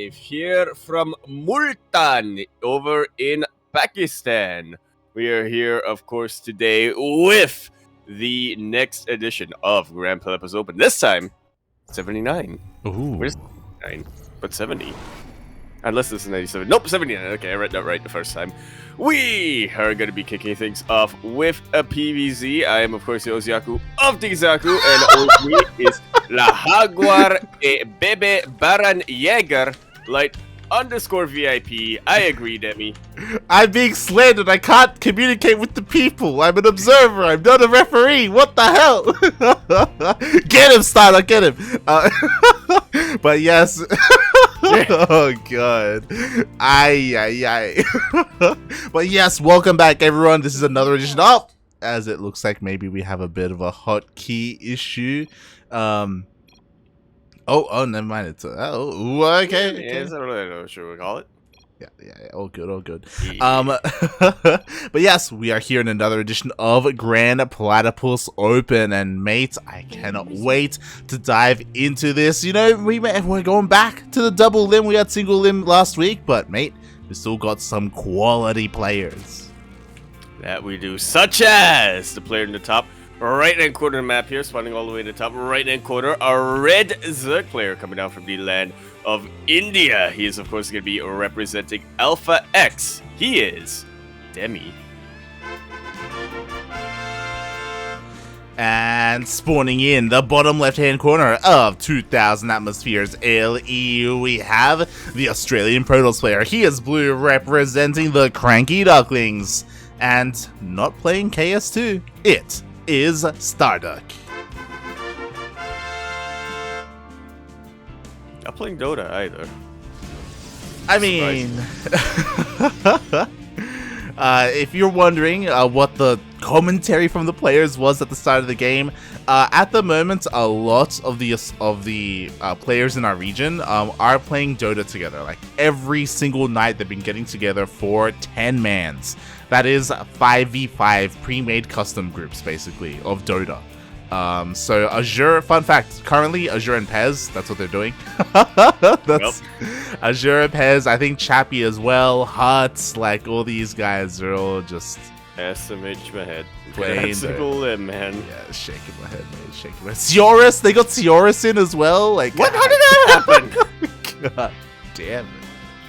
live here from Multan over in Pakistan. We are here, of course, today with the next edition of Grand Platypus Open. This time, 79. Ooh. Where's 9? But 70. Unless this is 97. Nope, 79. Okay, I read that right the first time. We are going to be kicking things off with a PvZ. I am, of course, the Yakuzaku of Yakuzaku, and with me is La Jaguar e Bebe Baran Jäger, Light _VIP. I agree, Demi. I'm being slandered. I can't communicate with the people. I'm an observer. I'm not a referee. What the hell? Get him, StarDuck. Get him. But yes. Oh god. Ay. But yes, welcome back, everyone. This is another edition of, as it looks like maybe we have a bit of a hotkey issue. Oh, never mind. It's okay. Yeah, I don't really know what we call it. Yeah, all good. Yeah. But yes, we are here in another edition of Grand Platypus Open, and mate, I cannot wait to dive into this. You know, we're going back to the double limb. We had single limb last week, but mate, we still got some quality players. That we do, such as the player in the top right-hand corner of the map here, spawning all the way to the top right-hand corner, a red Zerg player coming down from the land of India. He is, of course, going to be representing Alpha X. He is Demi. And spawning in the bottom left-hand corner of 2000 Atmospheres LEU, we have the Australian Protoss player. He is blue, representing the Cranky Ducklings. And not playing KS2, it is StarDuck. Not playing Dota either. I mean, if you're wondering what the commentary from the players was at the start of the game, at the moment, a lot of the players in our region are playing Dota together. Like every single night, they've been getting together for 10 mans. That is 5v5 pre-made custom groups, basically, of Dota. So Azure, fun fact, currently Azure and Pez, that's what they're doing. That's yep. Azure and Pez, I think Chappie as well, Huts, like all these guys are all just SMH my head. Playing single limb, man. Yeah, shaking my head, man, shaking my head. Sioris, they got Sioris in as well. Like what? How did that happen? God damn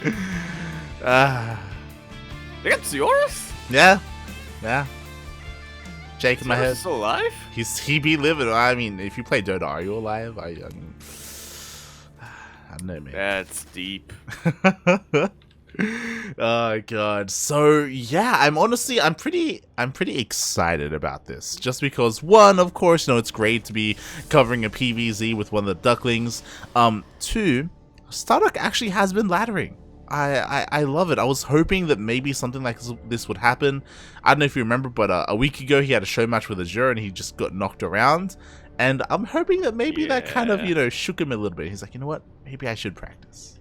it. They got Sioris? Yeah. Shaking my head. Still alive? He be living. I mean, if you play Dota, are you alive? I mean, I don't know, man. That's deep. Oh god. So yeah, I'm pretty excited about this. Just because one, of course, you know, it's great to be covering a PvZ with one of the Ducklings. Two, StarDuck actually has been laddering. I love it. I was hoping that maybe something like this would happen. I don't know if you remember, but a week ago he had a show match with Azure and he just got knocked around. And I'm hoping that maybe that kind of, you know, shook him a little bit. He's like, you know what? Maybe I should practice.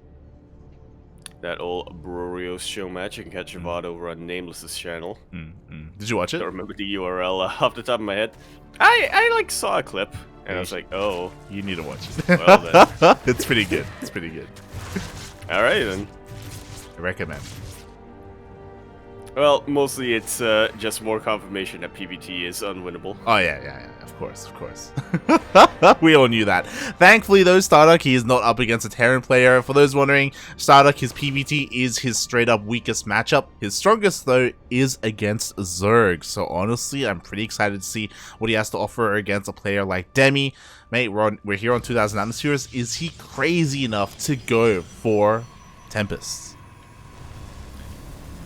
That old Brorios show match, you can catch a VOD over on Nameless's channel. Did you watch it? I don't remember the URL off the top of my head. I like saw a clip and I was like, oh. You need to watch it. Well then. It's pretty good. It's pretty good. Alright then. I recommend. Well, mostly it's just more confirmation that PvT is unwinnable. Oh yeah, of course. We all knew that. Thankfully though, StarDuck, he is not up against a Terran player. For those wondering, StarDuck, his PvT is his straight up weakest matchup. His strongest though is against Zerg. So honestly, I'm pretty excited to see what he has to offer against a player like Demi. Mate, we're here on 2000 Atmospheres. Is he crazy enough to go for Tempests?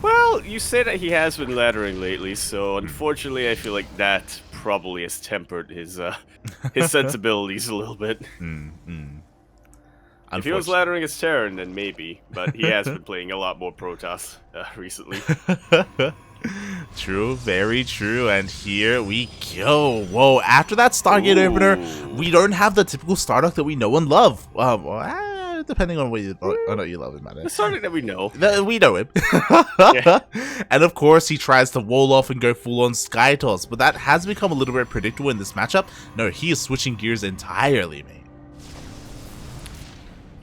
Well, you say that he has been laddering lately, so unfortunately I feel like that probably has tempered his sensibilities a little bit. If he was laddering as Terran, then maybe, but he has been playing a lot more Protoss recently. True, very true, and here we go. Whoa, after that Stargate opener, we don't have the typical StarDuck that we know and love. Depending on what you love him, man. The StarDuck that we know. We know him. Yeah. And of course, he tries to wall off and go full on Sky Toss, but that has become a little bit predictable in this matchup. No, he is switching gears entirely, mate.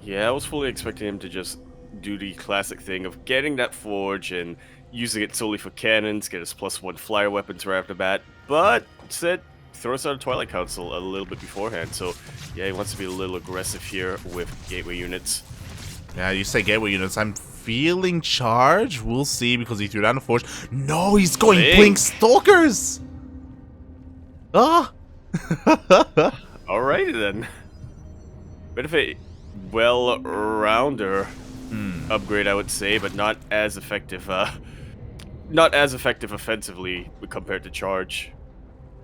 Yeah, I was fully expecting him to just do the classic thing of getting that forge and using it solely for cannons, get his +1 flyer weapons right off the bat, but instead throws out a Twilight Council a little bit beforehand, so yeah, he wants to be a little aggressive here with gateway units. Yeah, you say gateway units. I'm feeling charge. We'll see because he threw down a forge. No, he's going Blink Stalkers! Ah! Alrighty then. Bit of a well-rounder upgrade, I would say, but not as effective. Not as effective offensively compared to charge.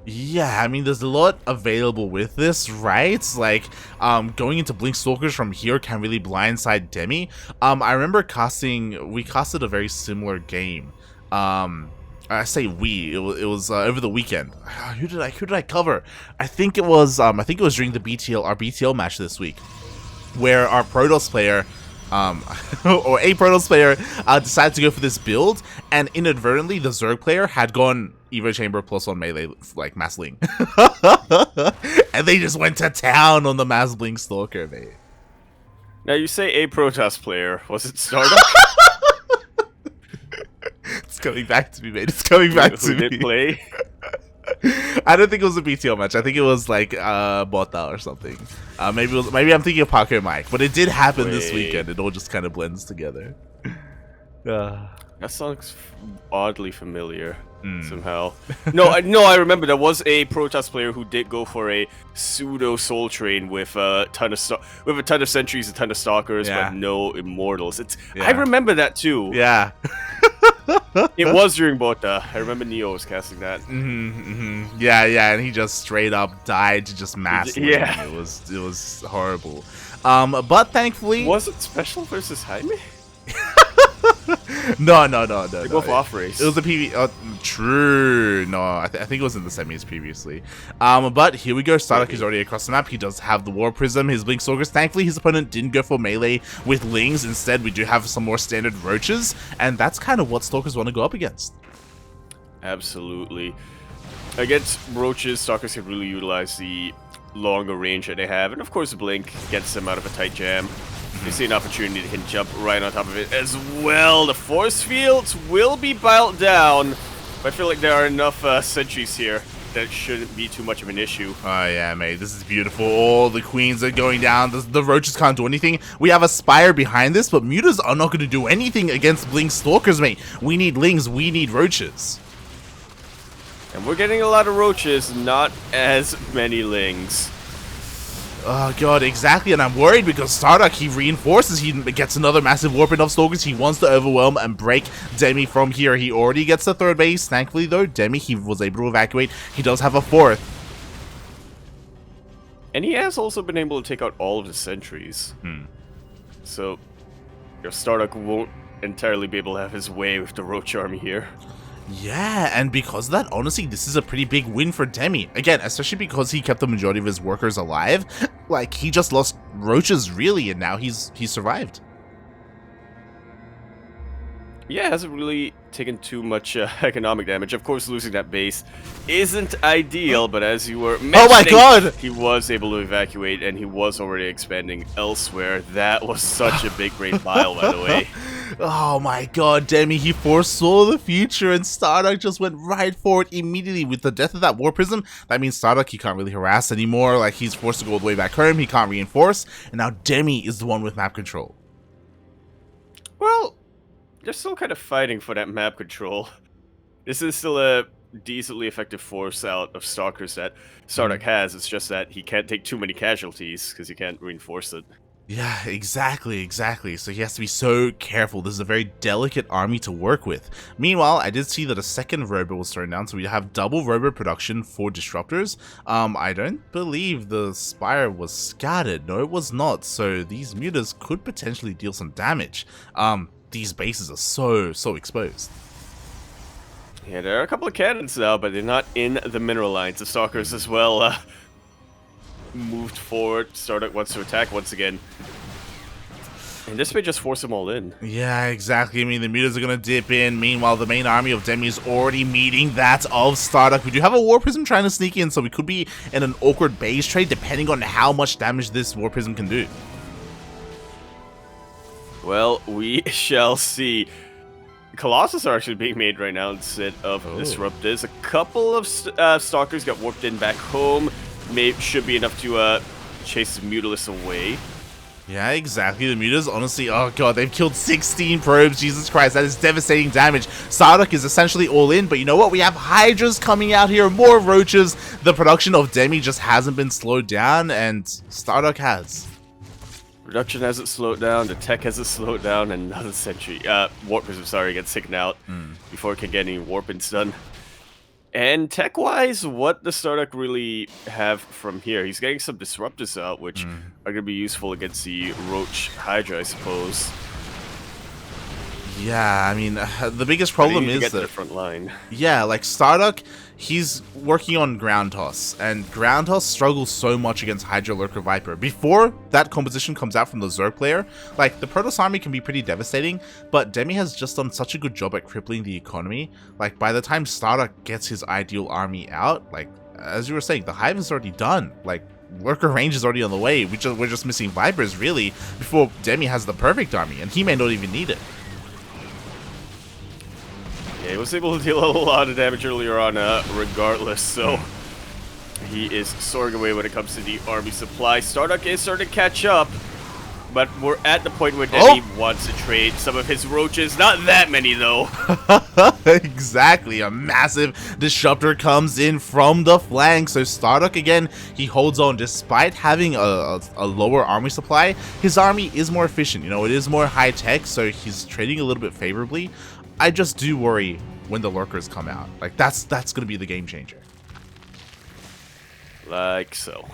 Yeah, I mean, there's a lot available with this, right? Like, going into Blink Stalkers from here can really blindside Demi. I remember we casted a very similar game. I say it was over the weekend. Who did I cover? I think it was during the our BTL match this week, where our Protoss player, or a Protoss player, decided to go for this build, and inadvertently the Zerg player had gone Evo Chamber +1 melee, like Mass Ling. And they just went to town on the Mass Blink Stalker, mate. Now you say a Protoss player, was it StarDuck? It's coming back to me, mate. It's coming back to me. Who did play? I don't think it was a BTL match. I think it was like Bota or something. Maybe I'm thinking of Parker Mike, but it did happen this weekend. It all just kind of blends together. That sounds oddly familiar somehow. No, I remember there was a Protoss player who did go for a pseudo Soul Train with a ton of sentries, a ton of stalkers, but no immortals. I remember that too. Yeah. It was during Bota. I remember Neo was casting that. Yeah, and he just straight up died to just mass. Yeah, it was horrible. But thankfully, was it Special versus Jaime? No. They both off race. It was a PV. True. No, I think it was in the semis previously. But here we go. StarDuck is already across the map. He does have the War Prism, his Blink Stalkers. Thankfully, his opponent didn't go for melee with Lings. Instead, we do have some more standard Roaches, and that's kind of what Stalkers want to go up against. Absolutely. Against Roaches, Stalkers can really utilize the longer range that they have, and of course, Blink gets them out of a tight jam. They see an opportunity, they can jump right on top of it as well. The force fields will be built down, but I feel like there are enough sentries here that it shouldn't be too much of an issue. Oh yeah, mate, this is beautiful. All the queens are going down. The Roaches can't do anything. We have a Spire behind this, but Mutas are not going to do anything against Blink Stalkers, mate. We need Lings, we need Roaches. And we're getting a lot of Roaches, not as many Lings. Oh god, exactly, and I'm worried because StarDuck, he reinforces, he gets another massive warp of Stalkers. He wants to overwhelm and break Demi from here. He already gets the third base. Thankfully though, Demi, he was able to evacuate. He does have a fourth. And he has also been able to take out all of the sentries. So, your StarDuck won't entirely be able to have his way with the Roach army here. Yeah, and because of that, honestly, this is a pretty big win for Demi. Again, especially because he kept the majority of his workers alive. Like, he just lost Roaches, really, and now he's survived. Yeah, hasn't really taken too much economic damage. Of course, losing that base isn't ideal, but as you were mentioning, oh my god, he was able to evacuate, and he was already expanding elsewhere. That was such a big great pile, by the way. Oh my god, Demi, he foresaw the future, and StarDuck just went right for it immediately. With the death of that War Prism, that means StarDuck, he can't really harass anymore. Like, he's forced to go all the way back home, he can't reinforce, and now Demi is the one with map control. Well, they're still kind of fighting for that map control. This is still a decently effective force out of Stalkers that StarDuck has. It's just that he can't take too many casualties because he can't reinforce it. Yeah, exactly. So he has to be so careful. This is a very delicate army to work with. Meanwhile, I did see that a second robo was thrown down, so we have double robo production for disruptors. I don't believe the Spire was scattered. No, it was not. So these mutas could potentially deal some damage. These bases are so exposed. Yeah, there are a couple of cannons now, but they're not in the mineral lines. The Stalkers as well moved forward. StarDuck wants to attack once again. And this may just force them all in. Yeah, exactly. I mean, the mutas are going to dip in. Meanwhile, the main army of Demi is already meeting that of StarDuck. We do have a War Prism trying to sneak in, so we could be in an awkward base trade depending on how much damage this War Prism can do. Well, we shall see. Colossus are actually being made right now instead of Disruptors. A couple of Stalkers got warped in back home. Should be enough to chase the Mutalisk away. Yeah, exactly. The Mutas, honestly, oh god, they've killed 16 probes. Jesus Christ, that is devastating damage. StarDuck is essentially all in, but you know what? We have Hydras coming out here, more Roaches. The production of Demi just hasn't been slowed down, and StarDuck has. Production hasn't slowed down, the tech hasn't slowed down, and another sentry, Warpers, I'm sorry, get taken out before it can get any warpings done. And tech-wise, what does StarDuck really have from here? He's getting some Disruptors out, which are going to be useful against the Roach Hydra, I suppose. Yeah, I mean, the biggest problem is that that the front line. Yeah, like StarDuck, he's working on Ground Toss, and Ground Toss struggles so much against Hydra, Lurker, Viper. Before that composition comes out from the Zerg player, like, the Protoss army can be pretty devastating, but Demi has just done such a good job at crippling the economy. Like, by the time StarDuck gets his ideal army out, like, as you were saying, the Hive is already done. Like, Lurker range is already on the way. We're just missing Vipers, really, before Demi has the perfect army, and he may not even need it. Yeah, he was able to deal a lot of damage earlier on, regardless, so he is soaring away when it comes to the army supply. StarDuck is starting to catch up, but we're at the point where Demi wants to trade some of his Roaches. Not that many, though. Exactly, a massive Disruptor comes in from the flank, so StarDuck, again, he holds on despite having a lower army supply. His army is more efficient, you know, it is more high-tech, so he's trading a little bit favorably. I just do worry when the Lurkers come out. Like, that's going to be the game changer. Like so.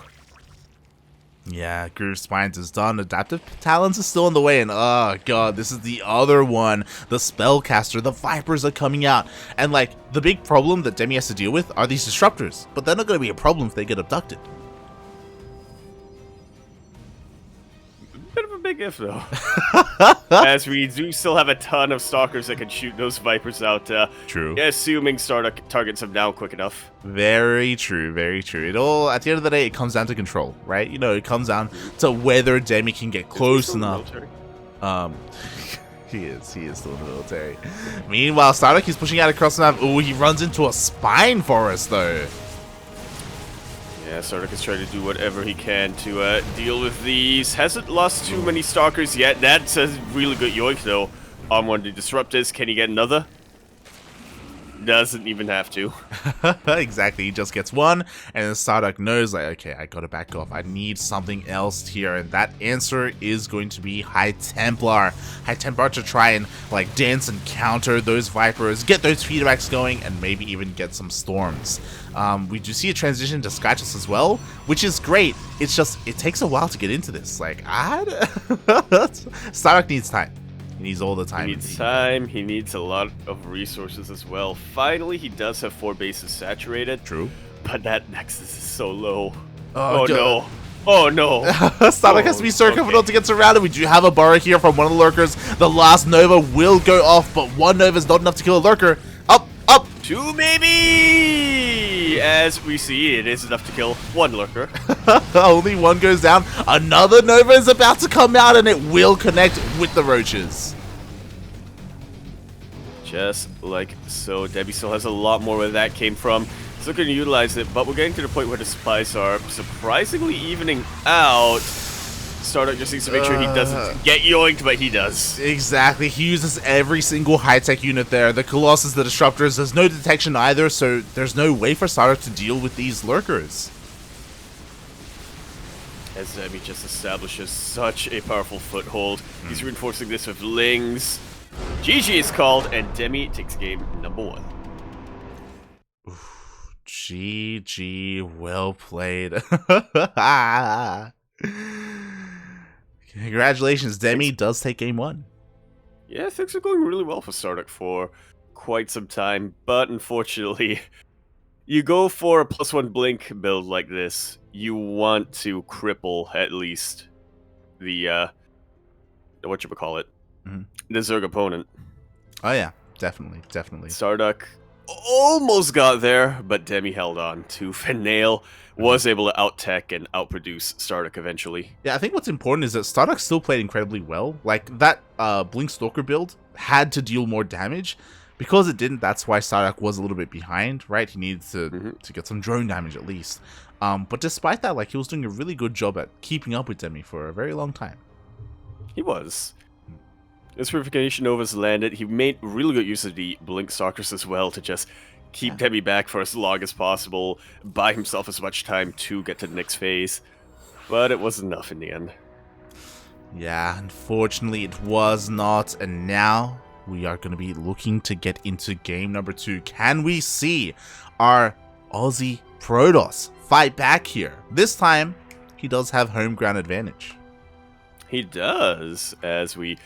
Yeah, Groove Spines is done. Adaptive Talons is still on the way, and oh god, this is the other one. The Spellcaster, the Vipers are coming out. And like, the big problem that Demi has to deal with are these Disruptors, but they're not going to be a problem if they get abducted. Bit of a big if, though. As we do still have a ton of Stalkers that can shoot those Vipers out. True. Assuming StarDuck targets them down quick enough. Very true, very true. It all, at the end of the day, it comes down to control, right? You know, it comes down to whether Demi can get close enough. He is still in the military. Meanwhile, StarDuck is pushing out across the map. Ooh, he runs into a Spine Forest, though. Yeah, StarDuck is trying to do whatever he can to deal with these. Hasn't lost too many Stalkers yet. That's a really good yoink, though, on one of the Disruptors. Can he get another? Doesn't even have to. Exactly, he just gets one, and then StarDuck knows, like, okay, I gotta back off. I need something else here, and that answer is going to be High Templar. High Templar to try and, like, dance and counter those Vipers, get those feedbacks going, and maybe even get some Storms. We do see a transition to Skytus as well, which is great. It's just, it takes a while to get into this. Like, StarDuck needs time. He needs all the time. He needs time. He needs a lot of resources as well. Finally, he does have 4 bases saturated. True. But that Nexus is so low. Oh no. Oh no. StarDuck has to be so confident to get surrounded. We do have a burrow here from one of the Lurkers. The last Nova will go off, but one Nova is not enough to kill a Lurker. Up. 2 maybe! As we see, it is enough to kill 1 Lurker. Only 1 goes down. Another Nova is about to come out, and it will connect with the Roaches. Just like so. Demi still has a lot more where that came from. Still going to utilize it, but we're getting to the point where the supplies are surprisingly evening out. StarDuck just needs to make sure he doesn't get yoinked, but he does. Exactly. He uses every single high-tech unit there. The Colossus, the Disruptors, there's no detection either, so there's no way for StarDuck to deal with these Lurkers. As Demi just establishes such a powerful foothold. He's reinforcing this with Lings. GG is called, and Demi takes game number 1. GG, well played. Congratulations, Demi does take game 1. Yeah, things are going really well for StarDuck for quite some time, but unfortunately, you go for a +1 blink build like this, you want to cripple at least the whatchamacallit, the Zerg opponent. Oh yeah, definitely. StarDuck almost got there, but Demi held on to Nail was able to out-tech and outproduce StarDuck eventually. Yeah, I think what's important is that StarDuck still played incredibly well. Like, that Blink Stalker build had to deal more damage. Because it didn't, that's why StarDuck was a little bit behind, right? He needed to get some drone damage at least. But despite that, like, he was doing a really good job at keeping up with Demi for a very long time. He was. His Purification Novas landed. He made really good use of the Blink Stalkers as well to just keep Demi back for as long as possible, buy himself as much time to get to the next phase. But it wasn't enough in the end. Yeah, unfortunately it was not, and now we are going to be looking to get into game number 2. Can we see our Aussie Protoss fight back here? This time, he does have home ground advantage. He does, as we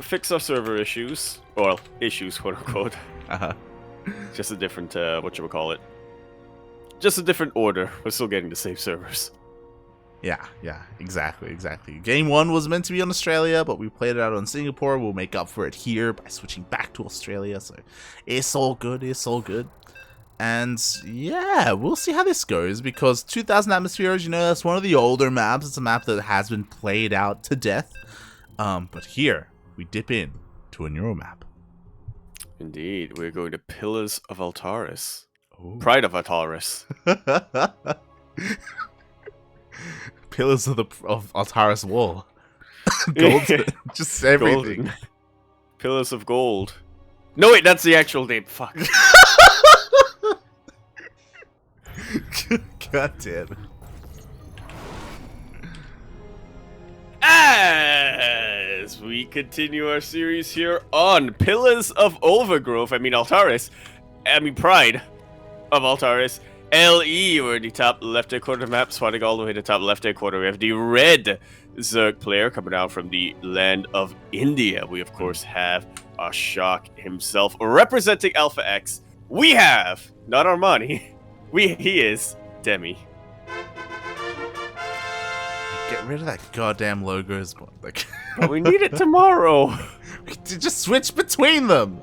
fix our server issues. Well, issues, quote-unquote. Just a different, whatchamacallit. Just a different order. We're still getting the same servers. Yeah, exactly. Game 1 was meant to be on Australia, but we played it out on Singapore. We'll make up for it here by switching back to Australia, so it's all good, And yeah, we'll see how this goes, because 2000 Atmospheres, you know, that's one of the older maps. It's a map that has been played out to death. But here, we dip in to a newer map. Indeed, we're going to Pillars of Altaris. Ooh. Pride of Altaris. Pillars of Altaris wall. Gold, just everything. Golden. Pillars of Gold. No, wait, that's the actual name. Fuck. God damn. As we continue our series here on Pillars of Overgrowth, Altaris, Pride of Altaris, LE, we're in the top left-hand corner of the map, swatting all the way to the top left-hand corner. We have the red Zerg player coming out from the land of India. We, of course, have Ashok himself representing Alpha X. We have, not Armani, he is Demi. Get rid of that goddamn logos, but we need it tomorrow. Just switch between them.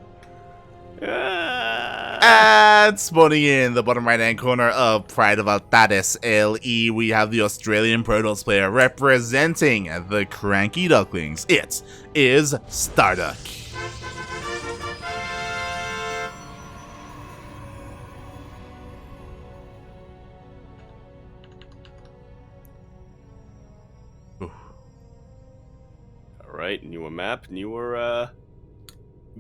And spawning in the bottom right hand corner of Pride of Altaris LE, we have the Australian Protoss player representing the Cranky Ducklings. It is StarDuck. Alright, newer map, newer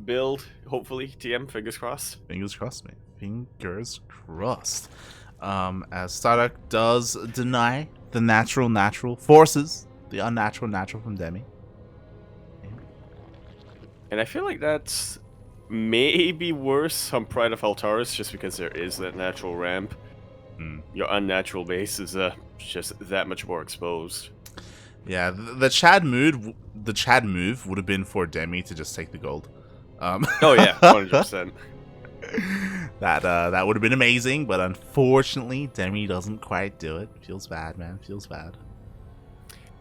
build, hopefully. TM, fingers crossed. Fingers crossed, man. Fingers crossed. As StarDuck does deny the natural forces the unnatural from Demi. And I feel like that's maybe worse on Pride of Altaris, just because there is that natural ramp. Your unnatural base is just that much more exposed. Yeah, the Chad move would have been for Demi to just take the gold. Oh yeah, 100%. That would have been amazing, but unfortunately, Demi doesn't quite do it. Feels bad, man. Feels bad.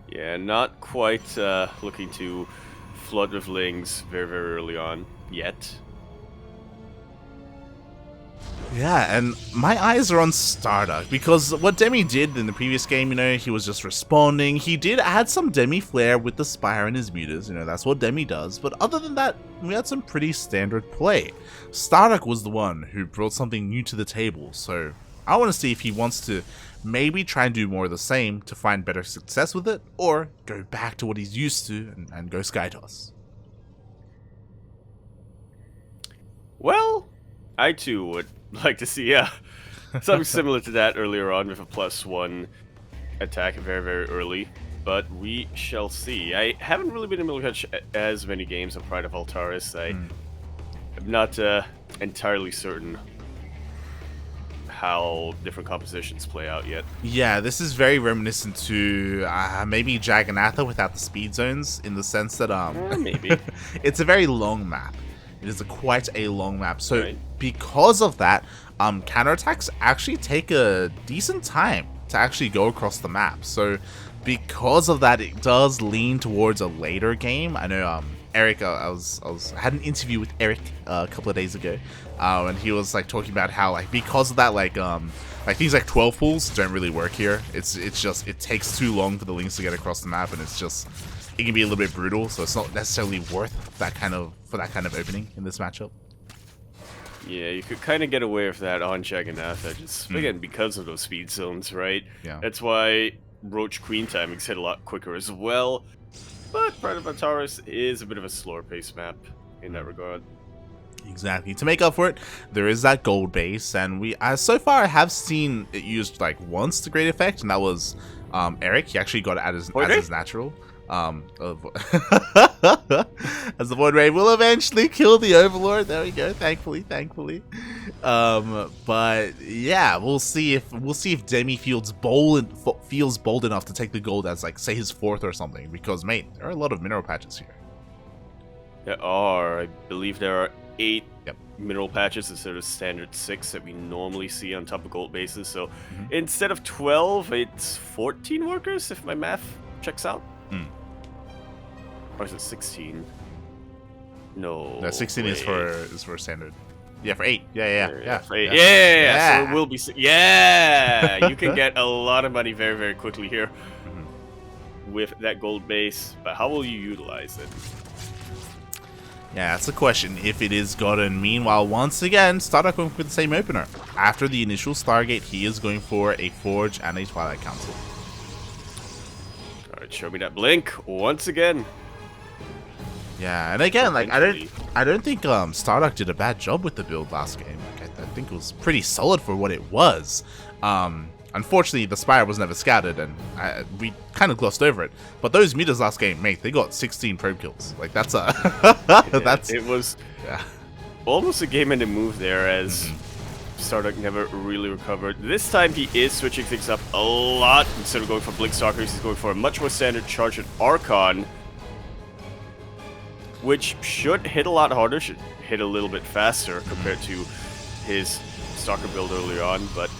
Yeah, not quite looking to flood with lings very, very early on yet. Yeah, and my eyes are on StarDuck, because what Demi did in the previous game, you know, he was just responding. He did add some Demi flair with the Spire and his mutas, you know, that's what Demi does. But other than that, we had some pretty standard play. StarDuck was the one who brought something new to the table, so I want to see if he wants to maybe try and do more of the same to find better success with it, or go back to what he's used to and go Skytoss. Well, I too would like to see something similar to that earlier on with a +1 attack very, very early, but we shall see. I haven't really been able to catch as many games of Pride of Altaris. I'm not entirely certain how different compositions play out yet. Yeah, this is very reminiscent to maybe Jagannatha without the speed zones, in the sense that maybe it's a very long map. It is quite a long map, so right. Because of that, counterattacks actually take a decent time to actually go across the map. So because of that, it does lean towards a later game. I know Eric, I had an interview with Eric a couple of days ago, and he was like talking about how like because of that like things like 12 pools don't really work here. It's just it takes too long for the links to get across the map, and it can be a little bit brutal. So it's not necessarily worth that kind of opening in this matchup. Yeah, you could kind of get away with that on Jaganatha, just again because of those speed zones, right? Yeah. That's why Roach Queen timings hit a lot quicker as well. But Pride of Antares is a bit of a slower pace map in that regard. Exactly. To make up for it, there is that gold base, and we so far I have seen it used like once to great effect, and that was Eric. He actually got it as his natural. As the Void Ray will eventually kill the Overlord. There we go. Thankfully. But yeah, we'll see if Demi feels bold enough to take the gold as like say his 4th or something. Because mate, there are a lot of mineral patches here. There are, I believe, there are 8 mineral patches instead of standard 6 that we normally see on top of gold bases. So instead of 12, it's 14 workers if my math checks out. Or is it 16? No. 16 is for standard. Yeah, for 8. Yeah. For 8. Yeah. So it will be. Yeah, you can get a lot of money very, very quickly here with that gold base. But how will you utilize it? Yeah, that's the question. If it is gotten. Meanwhile, once again, StarDuck going for the same opener. After the initial Stargate, he is going for a Forge and a Twilight Council. All right, show me that blink once again. Yeah, and again, like I don't think StarDuck did a bad job with the build last game. Like I think it was pretty solid for what it was. Unfortunately, the Spire was never scouted, and we kind of glossed over it. But those meters last game, mate, they got 16 probe kills. Like that's it was almost a game-ending move there, as StarDuck never really recovered. This time he is switching things up a lot. Instead of going for Blink Stalkers, he's going for a much more standard charged Archon, which should hit a lot harder, should hit a little bit faster compared to his Stalker build earlier on, but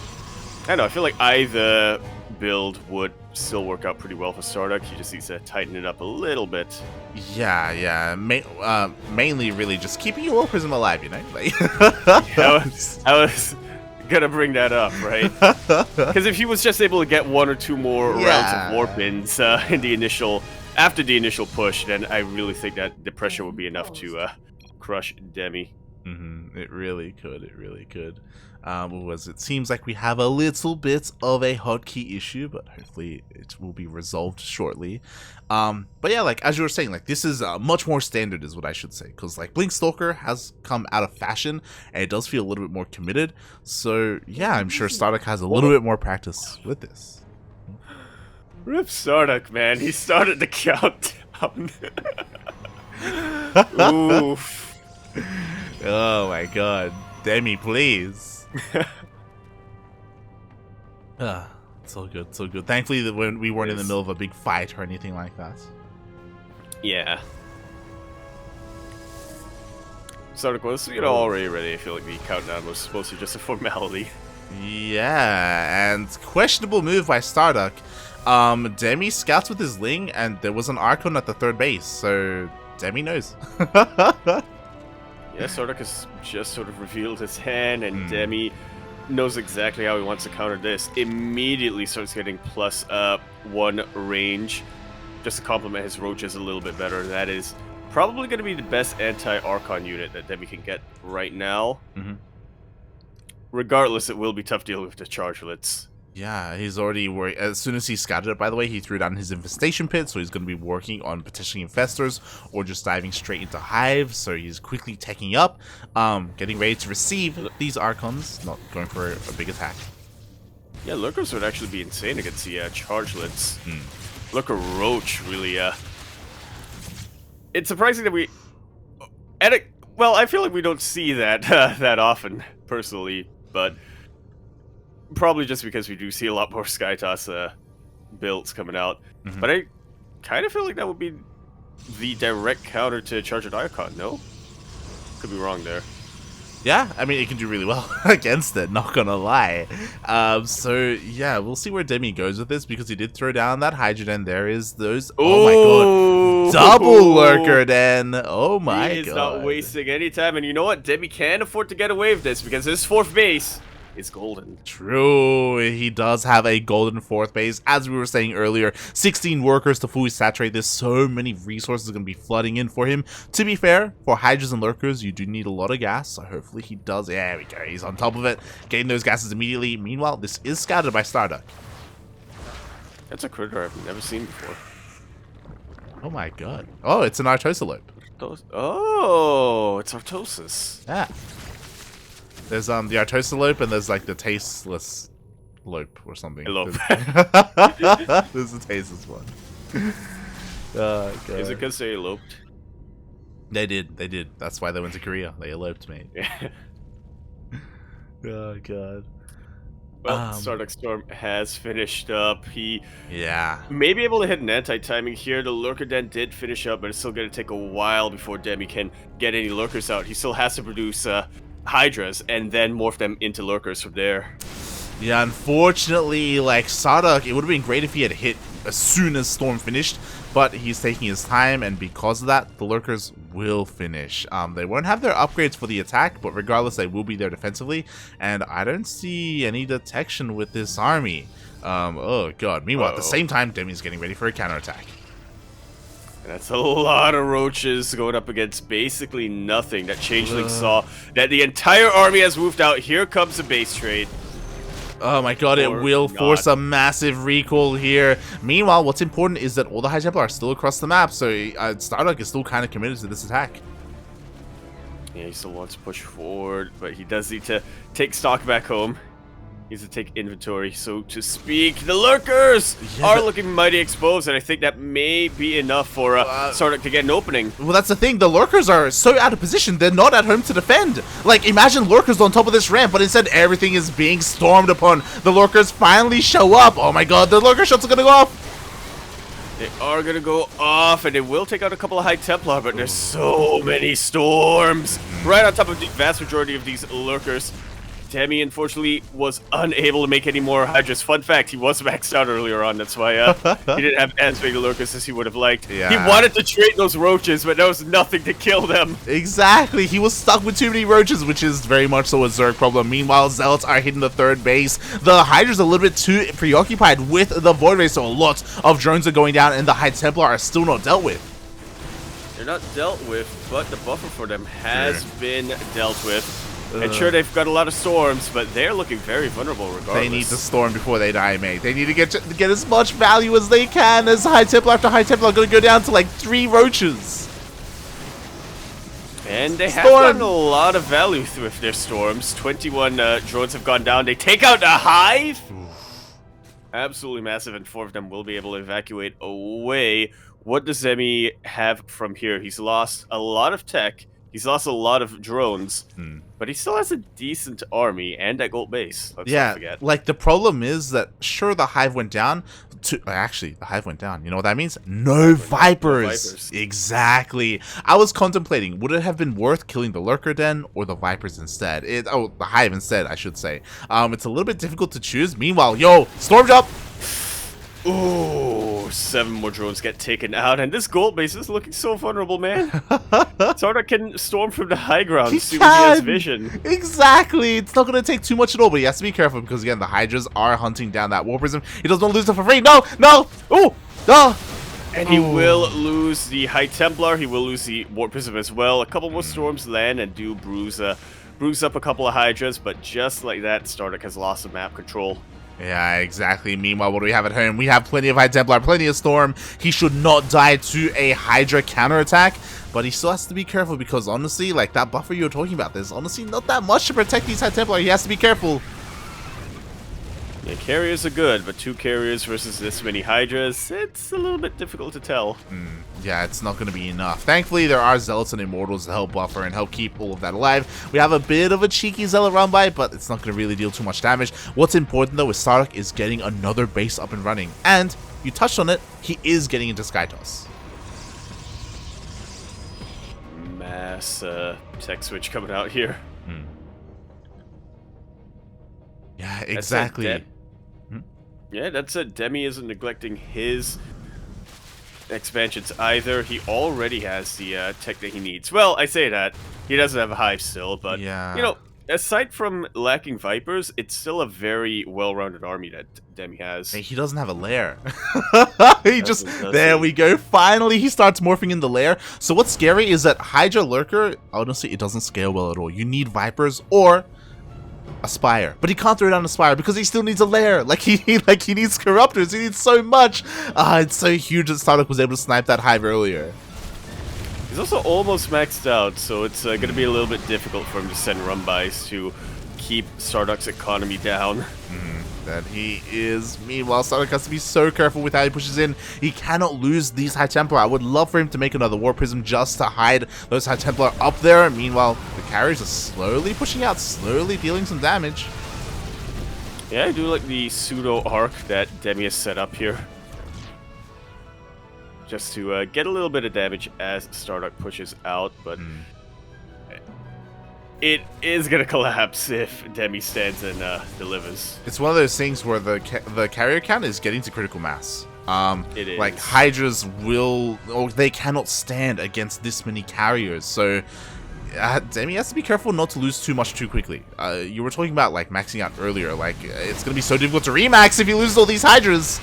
I don't know, I feel like either build would still work out pretty well for StarDuck. He just needs to tighten it up a little bit. Yeah. Mainly really just keeping your War Prism alive, you know? Like I was gonna bring that up, right? Because if he was just able to get 1 or 2 more rounds of Warpins in the initial... After the initial push, then I really think that the pressure would be enough to crush Demi. It really could. It seems like we have a little bit of a hotkey issue, but hopefully it will be resolved shortly. But yeah, like as you were saying, like this is much more standard, is what I should say, because like Blink Stalker has come out of fashion, and it does feel a little bit more committed. So yeah, I'm sure StarDuck has a little bit more practice with this. Rip StarDuck, man. He started the countdown. Oof. Oh my god. Demi, please. It's so good. Thankfully, that when we weren't in the middle of a big fight or anything like that. Yeah. StarDuck was, already ready. I feel like the countdown was supposed to be just a formality. Yeah, and questionable move by StarDuck. Demi scouts with his Ling, and there was an Archon at the 3rd base, so Demi knows. Yeah, StarDuck has just sort of revealed his hand, and Demi knows exactly how he wants to counter this. Immediately starts getting +1 range, just to complement his roaches a little bit better. That is probably going to be the best anti-Archon unit that Demi can get right now. Regardless, it will be tough dealing with the Chargelets. Yeah, he's already worried. As soon as he scouted it, by the way, he threw down his Infestation Pit, so he's going to be working on potentially Infestors or just diving straight into Hives, so he's quickly taking up, getting ready to receive these Archons, not going for a big attack. Yeah, Lurkers would actually be insane against the Chargelets. Lurker Roach, really, it's surprising that we... Well, I feel like we don't see that that often, personally, but... Probably just because we do see a lot more Skytoss builds coming out. But I kind of feel like that would be the direct counter to Charged Archon, no? Could be wrong there. Yeah, I mean, it can do really well against it, not gonna lie. So, yeah, we'll see where Demi goes with this, because he did throw down that Hydroden. There is those... Oh my god. Double Lurker Den. Oh my god. He is not wasting any time. And you know what? Demi can afford to get away with this, because his 4th base is golden. True, he does have a golden 4th base. As we were saying earlier, 16 workers to fully saturate this. So many resources are going to be flooding in for him. To be fair, for Hydras and Lurkers, you do need a lot of gas. So hopefully he does. Yeah, there we go. He's on top of it, getting those gases immediately. Meanwhile, this is scouted by StarDuck. That's a critter I've never seen before. Oh my god. Oh, it's an Artosalope. Oh, it's Artosis. Yeah. There's the Artosalope, and there's like the tasteless lope or something. Elope. There's the tasteless one. Oh, God. Is it because they eloped? They did. That's why they went to Korea. They eloped, mate. Yeah. Oh god. Well, StarDuck Storm has finished up. He may be able to hit an anti-timing here. The Lurker Den did finish up, but it's still going to take a while before Demi can get any Lurkers out. He still has to produce Hydras and then morph them into Lurkers from there. Yeah, unfortunately, like, StarDuck, it would have been great if he had hit as soon as Storm finished, but he's taking his time, and because of that, the Lurkers will finish. They won't have their upgrades for the attack, but regardless, they will be there defensively, and I don't see any detection with this army. Oh god. Meanwhile, at the same time, Demi's getting ready for a counterattack. That's a lot of roaches going up against basically nothing. That Changeling saw that the entire army has moved out. Here comes the base trade. Oh my god, it will force a massive recall here. Meanwhile, what's important is that all the High Templar are still across the map, so StarDuck is still kind of committed to this attack. Yeah, he still wants to push forward, but he does need to take stock back home. He needs to take inventory, so to speak. The Lurkers are looking mighty exposed, and I think that may be enough for StarDuck to get an opening. Well, that's the thing. The Lurkers are so out of position, they're not at home to defend. Like, imagine Lurkers on top of this ramp, but instead everything is being stormed upon. The Lurkers finally show up. Oh my god, the Lurker shots are gonna go off. They are gonna go off, and it will take out a couple of High Templar, but there's so many storms right on top of the vast majority of these Lurkers. Demi, unfortunately, was unable to make any more Hydras. Fun fact, he was maxed out earlier on. That's why he didn't have as big a Lurkers as he would have liked. Yeah. He wanted to trade those roaches, but there was nothing to kill them. Exactly. He was stuck with too many roaches, which is very much so a Zerg problem. Meanwhile, Zealots are hitting the 3rd base. The Hydra's a little bit too preoccupied with the Void Ray, so a lot of drones are going down, and the High Templar are still not dealt with. They're not dealt with, but the buffer for them has been dealt with. And sure, they've got a lot of storms, but they're looking very vulnerable regardless. They need the storm before they die, mate. They need to get as much value as they can, as High Templar after High Templar are going to go down to like 3 roaches. And they have gotten a lot of value with their storms. 21 drones have gone down. They take out the Hive. Absolutely massive, and 4 of them will be able to evacuate away. What does Demi have from here? He's lost a lot of tech. He's lost a lot of drones, but he still has a decent army and that gold base. Let's not forget. Like, the problem is that, sure, the Hive went down. Actually, the Hive went down. You know what that means? No Vipers. Exactly. I was contemplating, would it have been worth killing the Lurker Den or the Vipers instead? The Hive instead, I should say. It's a little bit difficult to choose. Meanwhile, yo, Storm's up! Ooh, 7 more drones get taken out, and this gold base is looking so vulnerable, man. StarDuck can storm from the high ground, see when he has vision. Exactly. It's not going to take too much at all, but he has to be careful because, again, the Hydras are hunting down that War Prism. He doesn't want to lose it for free. No, no. Ooh, no. And he will lose the High Templar. He will lose the War Prism as well. A couple more storms land and do bruise up a couple of Hydras, but just like that, StarDuck has lost the map control. Yeah, exactly. Meanwhile, what do we have at home? We have plenty of High Templar, plenty of Storm. He should not die to a Hydra counterattack, but he still has to be careful because, honestly, like that buffer you were talking about, there's honestly not that much to protect these High Templar. He has to be careful. Yeah, carriers are good, but 2 carriers versus this many Hydras, it's a little bit difficult to tell. Yeah, it's not going to be enough. Thankfully, there are Zealots and Immortals to help buffer and help keep all of that alive. We have a bit of a cheeky Zealot run by, but it's not going to really deal too much damage. What's important, though, is StarDuck is getting another base up and running. And, you touched on it, he is getting into Skytoss. Mass tech switch coming out here. Yeah, exactly. Yeah, that's it. Demi isn't neglecting his expansions either. He already has the tech that he needs. Well, I say that. He doesn't have a hive still, but, you Yeah. know, aside from lacking Vipers, it's still a very well-rounded army that Demi has. Hey, he doesn't have a lair. He just, Does there he? we go. Finally, he starts morphing in the lair. So what's scary is that Hydra Lurker, honestly, it doesn't scale well at all. You need Vipers or a Spire, but he can't throw down a Spire because he still needs a lair. Like he needs Corruptors. He needs so much. It's so huge that StarDuck was able to snipe that hive earlier. He's also almost maxed out, so it's going to be a little bit difficult for him to send run-bys to keep StarDuck's economy down. That he is. Meanwhile, StarDuck has to be so careful with how he pushes in. He cannot lose these High Templar. I would love for him to make another War Prism just to hide those High Templar up there. Meanwhile, the carriers are slowly pushing out, slowly dealing some damage. Yeah, I do like the pseudo arc that Demi has set up here. Just to get a little bit of damage as StarDuck pushes out, but it is going to collapse if Demi stands and delivers. It's one of those things where the carrier count is getting to critical mass. It is. Like, Hydras will, or they cannot stand against this many carriers, so Demi has to be careful not to lose too much too quickly. You were talking about, like, maxing out earlier. Like, it's going to be so difficult to remax if you lose all these Hydras.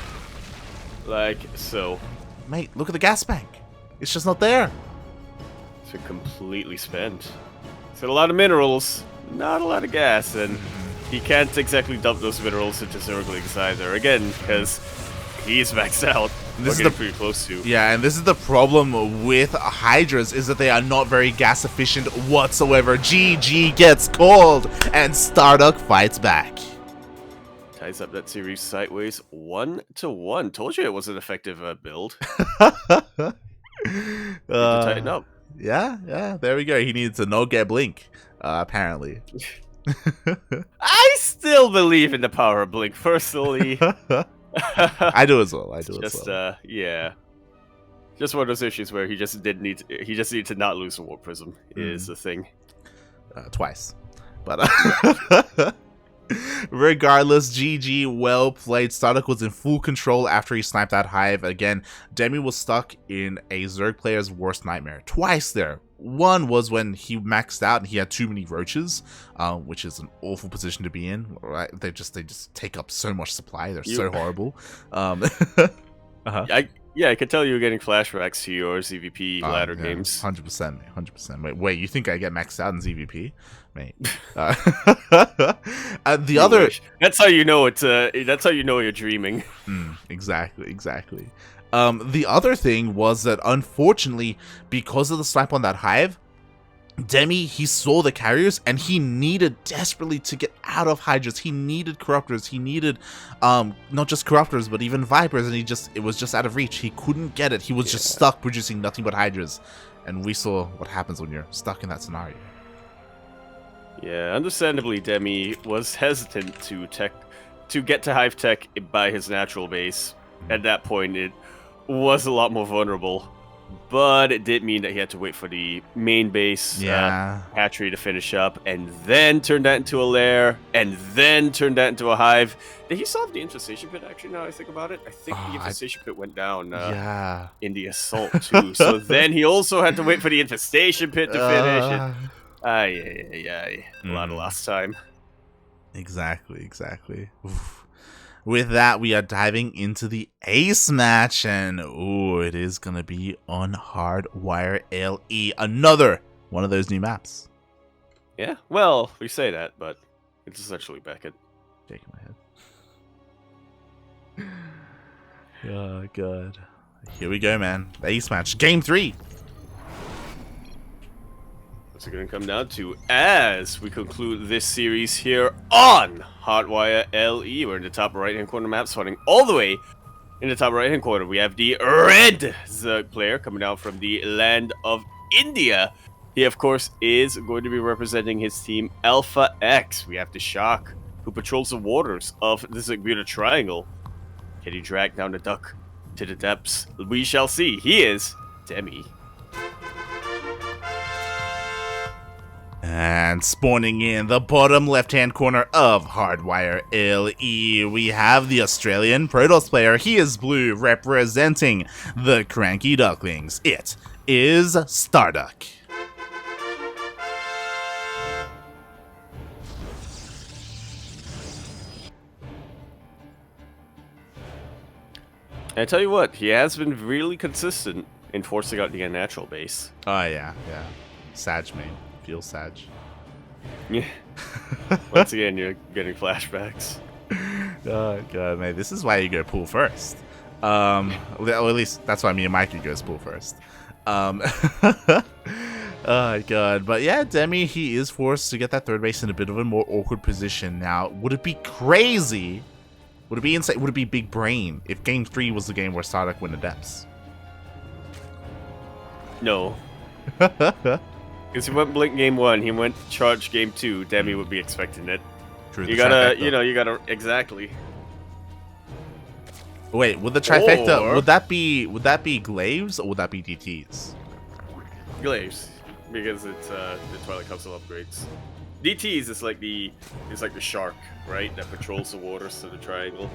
Like so. Mate, look at the gas bank. It's just not there. It's completely spent. It's got a lot of minerals, not a lot of gas, and he can't exactly dump those minerals into Zerglings either. Again, because he's maxed out. This We're is pretty close to. Yeah, and this is the problem with Hydras, is that they are not very gas efficient whatsoever. GG gets called, and StarDuck fights back. Ties up that series sideways 1-1. Told you it was an effective build. To tighten up. Yeah, there we go. He needs to not get Blink, apparently. I still believe in the power of Blink, personally. I do as well. Yeah. Just one of those issues where he just needed to not lose a War Prism is the thing. Twice. But regardless, GG, well played. StarDuck was in full control after he sniped that hive. Again, Demi was stuck in a Zerg player's worst nightmare. Twice there. One was when he maxed out and he had too many roaches, which is an awful position to be in. Right? They just take up so much supply. They're so horrible. Yeah, I could tell you were getting flashbacks to your ZVP ladder games. 100%. Wait, you think I get maxed out in ZVP? Mate. The other... Wish. That's how you know that's how you know you're dreaming. Exactly. The other thing was that, unfortunately, because of the snipe on that hive, Demi, he saw the carriers and he needed desperately to get out of Hydras. He needed Corruptors. He needed not just Corruptors, but even Vipers, and it was just out of reach. He couldn't get it. He was just stuck producing nothing but Hydras. And we saw what happens when you're stuck in that scenario. Yeah, understandably, Demi was hesitant to get to Hive Tech by his natural base. At that point, it was a lot more vulnerable. But it did mean that he had to wait for the main base hatchery to finish up, and then turn that into a lair, and then turn that into a hive. Did he solve the infestation pit, actually, now I think about it? I think the infestation pit went down in the assault, too. So then he also had to wait for the infestation pit to finish it. A lot of lost time. Exactly. Oof. With that, we are diving into the ace match, and it is going to be on Hardwire LE. Another one of those new maps. Yeah, well, we say that, but it's essentially Beckett. Shaking my head. Oh, God. Here we go, man. The ace match. Game 3. What's it going to come down to as we conclude this series here on Hardwire LE? We're in the top right-hand corner map, spawning all the way in the top right-hand corner. We have the red Zerg player coming out from the land of India. He, of course, is going to be representing his team Alpha X. We have the Shark, who patrols the waters of the Bermuda Triangle. Can he drag down the Duck to the depths? We shall see. He is Demi. And spawning in the bottom left-hand corner of Hardwire LE, we have the Australian Protoss player. He is blue, representing the Cranky Ducklings. It is StarDuck. I tell you what, he has been really consistent in forcing out the unnatural base. Oh yeah. Sag, man. Feels Sag. Yeah. Once again, you're getting flashbacks. Oh god, man, this is why you go pool first. Well, at least that's why me and Mikey goes pool first. Oh god, but yeah, Demi, he is forced to get that third base in a bit of a more awkward position. Now, would it be crazy? Would it be insane? Would it be big brain if Game 3 was the game where StarDuck win the depths? No. Because he went blink game 1, he went charge game 2. Demi would be expecting it. True, you gotta, you gotta exactly. Wait, would the trifecta would that be glaives or would that be DTs? Glaives, because it's the Twilight Council upgrades. DTs is like the shark, right? That patrols the waters to the triangle.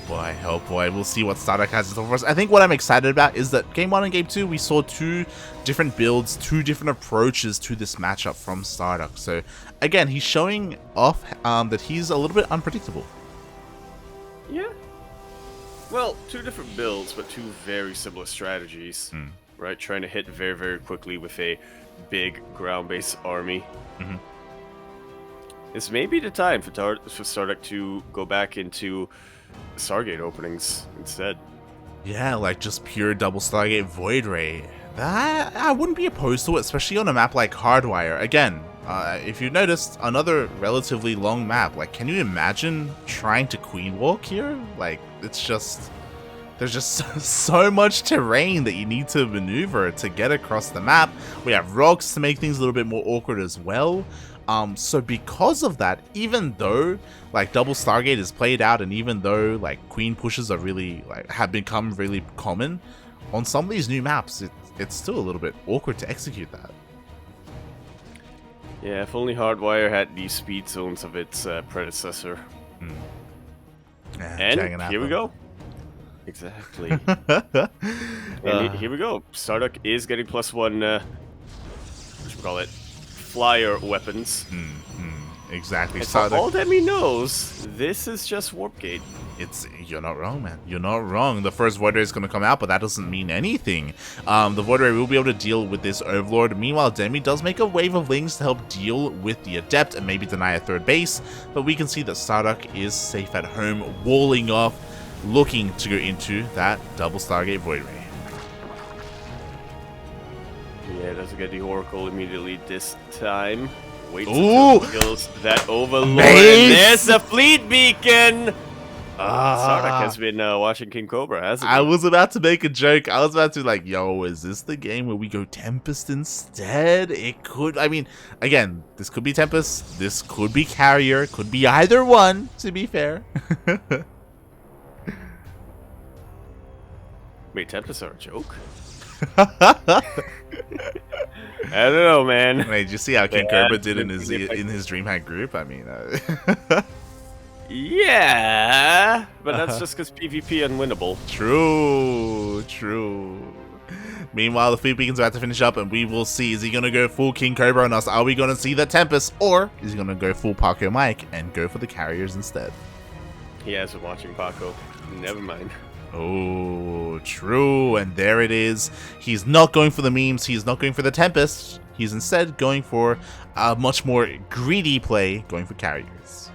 Oh boy, we'll see what StarDuck has in store for us. I think what I'm excited about is that Game 1 and Game 2, we saw two different builds, two different approaches to this matchup from StarDuck. So, again, he's showing off that he's a little bit unpredictable. Yeah. Well, two different builds, but two very similar strategies, right? Trying to hit very, very quickly with a big ground-based army. This may be the time for StarDuck to go back into Stargate openings instead. Yeah, like just pure double Stargate Void Ray. That I wouldn't be opposed to it, especially on a map like Hardwire. Again, if you noticed, another relatively long map. Like, can you imagine trying to Queen Walk here? Like, it's just... There's just so much terrain that you need to maneuver to get across the map. We have rocks to make things a little bit more awkward as well. So because of that, even though like double Stargate is played out, and even though like Queen pushes are really have become really common on some of these new maps, it's still a little bit awkward to execute that. Yeah, if only Hardwire had these speed zones of its predecessor. And here we go. Exactly. And here we go. StarDuck is getting +1, what you call it, flyer weapons. Exactly. And for all Demi knows, this is just Warp Gate. You're not wrong, man. You're not wrong. The first Void Ray is going to come out, but that doesn't mean anything. The Void Ray will be able to deal with this Overlord. Meanwhile, Demi does make a wave of Lings to help deal with the Adept and maybe deny a third base, but we can see that StarDuck is safe at home, walling off, looking to go into that double Stargate Void Ray. Yeah, doesn't get the Oracle immediately this time. Waits until he kills that Overlord. And there's a fleet beacon! StarDuck has been watching King Cobra, hasn't he? I was about to make a joke. I was about to like, yo, is this the game where we go Tempest instead? It could, I mean, again, this could be Tempest, this could be Carrier, could be either one, to be fair. Wait, Tempest are a joke? I don't know, man. Wait, did you see how King Cobra did in his DreamHack group? I mean, yeah, but that's just because PvP unwinnable. True. Meanwhile, the fleet beacon's about to finish up, and we will see, is he going to go full King Cobra on us? Are we going to see the Tempest, or is he going to go full Paco Mike and go for the carriers instead? He has been watching Paco. Never mind. Oh, true, and there it is. He's not going for the memes, he's not going for the Tempest. He's instead going for a much more greedy play, going for carriers.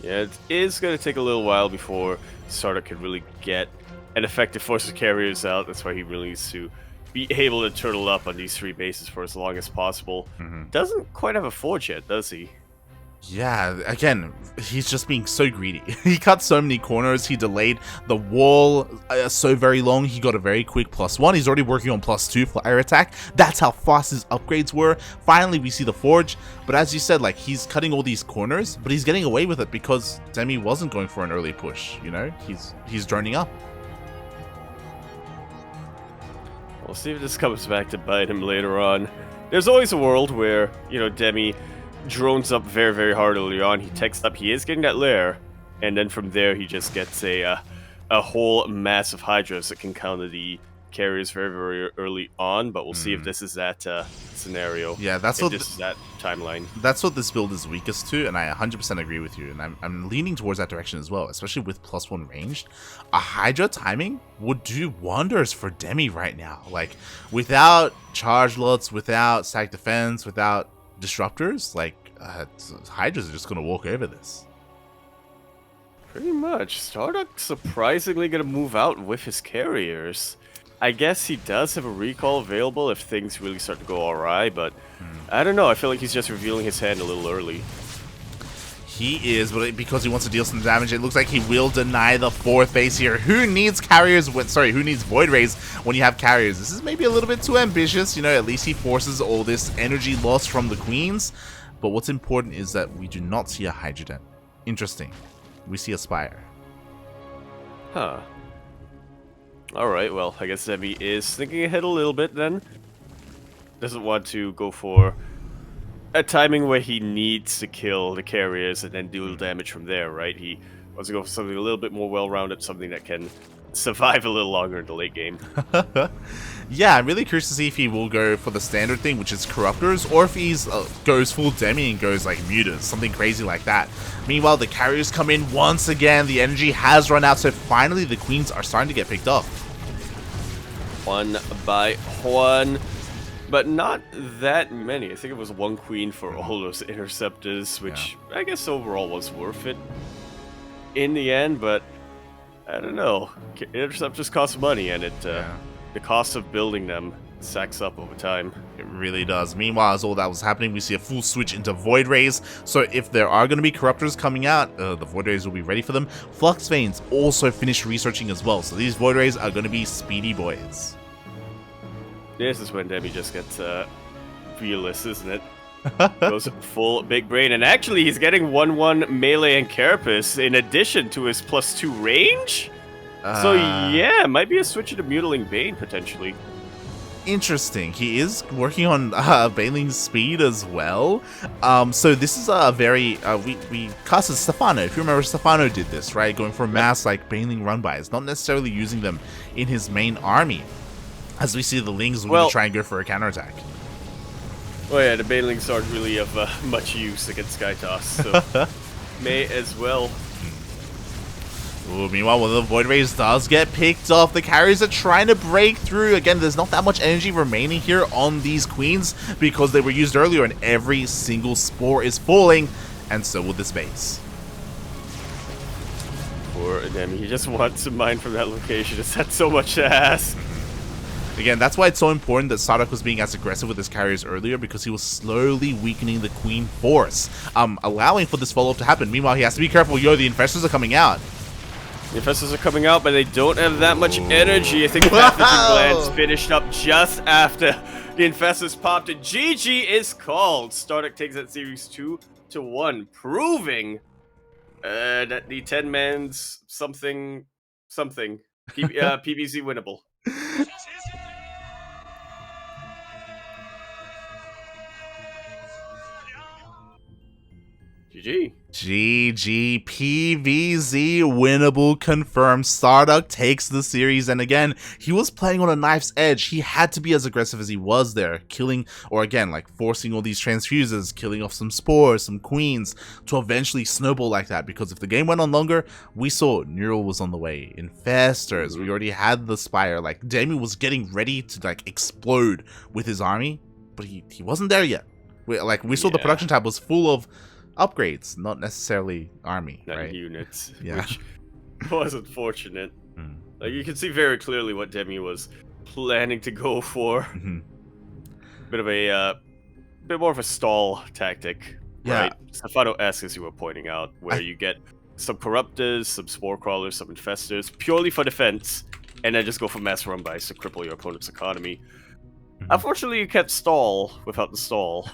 Yeah, it is going to take a little while before StarDuck can really get an effective force of carriers out. That's why he really needs to be able to turtle up on these three bases for as long as possible. Doesn't quite have a forge yet, does he? Yeah, again, he's just being so greedy. He cut so many corners, he delayed the wall so very long, he got a very quick +1. He's already working on +2 flyer attack. That's how fast his upgrades were. Finally, we see the forge, but as you said, like, he's cutting all these corners, but he's getting away with it because Demi wasn't going for an early push, you know? He's droning up. We'll see if this comes back to bite him later on. There's always a world where, you know, Demi drones up very, very hard early on. He techs up, he is getting that lair, and then from there he just gets a whole mass of Hydras that can counter the carriers very, very early on, but we'll see if this is that scenario. Yeah, that's if what this is that timeline. That's what this build is weakest to, and I 100% agree with you, and I'm leaning towards that direction as well, especially with +1 ranged. A Hydra timing would do wonders for Demi right now. Like, without charge lots, without stack defense, without disruptors, like, Hydras are just going to walk over this. Pretty much. StarDuck surprisingly going to move out with his carriers. I guess he does have a recall available if things really start to go awry, but I don't know. I feel like he's just revealing his hand a little early. He is, but because he wants to deal some damage, it looks like he will deny the 4th base here. Who needs carriers? Who needs Void Rays when you have carriers? This is maybe a little bit too ambitious. You know, at least he forces all this energy loss from the queens. But what's important is that we do not see a Hydra Den. Interesting. We see a Spire. Huh. Alright, well, I guess Demi is thinking ahead a little bit then. Doesn't want to go for a timing where he needs to kill the carriers and then deal damage from there, right? He wants to go for something a little bit more well-rounded, something that can survive a little longer in the late game. Yeah, I'm really curious to see if he will go for the standard thing, which is Corruptors, or if he goes full Demi and goes like Mutas, something crazy like that. Meanwhile, the carriers come in once again. The energy has run out, so finally the queens are starting to get picked up. One by one, but not that many. I think it was 1 queen for all those interceptors, which I guess overall was worth it in the end, but I don't know. Interceptors cost money, and the cost of building them stacks up over time. It really does. Meanwhile, as all that was happening, we see a full switch into Void Rays. So if there are going to be Corruptors coming out, the Void Rays will be ready for them. Flux Veins also finished researching as well. So these Void Rays are going to be speedy boys. This is when Demi just gets fearless, isn't it? Goes full big brain. And actually, he's getting 1-1 melee and carapace in addition to his +2 range. So yeah, might be a switch into Mutiling Bane, potentially. Interesting. He is working on Baneling's speed as well. So this is a very we casted Stefano. If you remember, Stefano did this, right? Going for mass like Baneling run-bys, not necessarily using them in his main army. As we see, the Lings will try and go for a counterattack. Oh yeah, the Banelings aren't really of much use against Skytoss, so may as well. Ooh, meanwhile, one of the Void Rays does get picked off. The carriers are trying to break through. Again, there's not that much energy remaining here on these queens because they were used earlier, and every single spore is falling, and so will this base. Poor Demi, he just wants to mine from that location. It's had so much to ask. Again, that's why it's so important that StarDuck was being as aggressive with his carriers earlier, because he was slowly weakening the queen force, allowing for this follow-up to happen. Meanwhile, he has to be careful. Yo, the infestors are coming out. The infestors are coming out, but they don't have that much energy. I think Pathogen Glands finished up just after the infestors popped it. GG is called. StarDuck takes that series 2-1, proving that the 10-man's something PvZ winnable. GG. GG. PvZ winnable confirmed. StarDuck takes the series, and again, he was playing on a knife's edge. He had to be as aggressive as he was there, killing, or again, like forcing all these transfuses, killing off some spores, some queens, to eventually snowball like that, because if the game went on longer, we saw Neural was on the way, Infestors, we already had the Spire, like Demi was getting ready to like explode with his army, but he wasn't there yet. We saw the production tab was full of upgrades, not necessarily army, not right? Units, yeah. Which was unfortunate. Like you can see very clearly what Demi was planning to go for. Bit of a bit more of a stall tactic, right? Stefano-esque, as you were pointing out, where you get some Corruptors, some Spore Crawlers, some Infestors, purely for defense, and then just go for mass run-bys to cripple your opponent's economy. Unfortunately, you kept stall without the stall.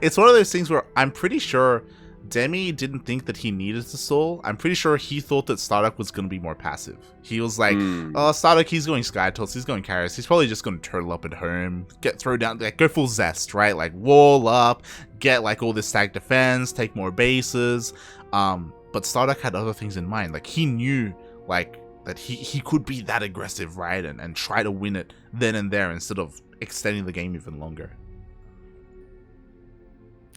It's one of those things where I'm pretty sure Demi didn't think that he needed to stall. I'm pretty sure he thought that StarDuck was going to be more passive. He was like, oh, StarDuck, he's going Sky Toss, he's going Kairos, he's probably just going to turtle up at home, throw down, like, go full Zest, right? Like, wall up, get, like, all this stack defense, take more bases. But StarDuck had other things in mind. Like, he knew, like, that he could be that aggressive, right? And try to win it then and there instead of extending the game even longer.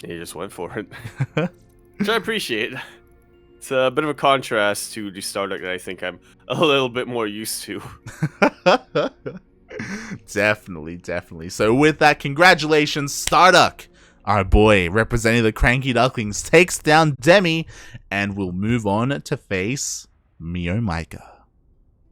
He just went for it. Which I appreciate. It's a bit of a contrast to the StarDuck that I think I'm a little bit more used to. Definitely. So with that, congratulations, StarDuck! Our boy, representing the Cranky Ducklings, takes down Demi, and will move on to face Mio Micah.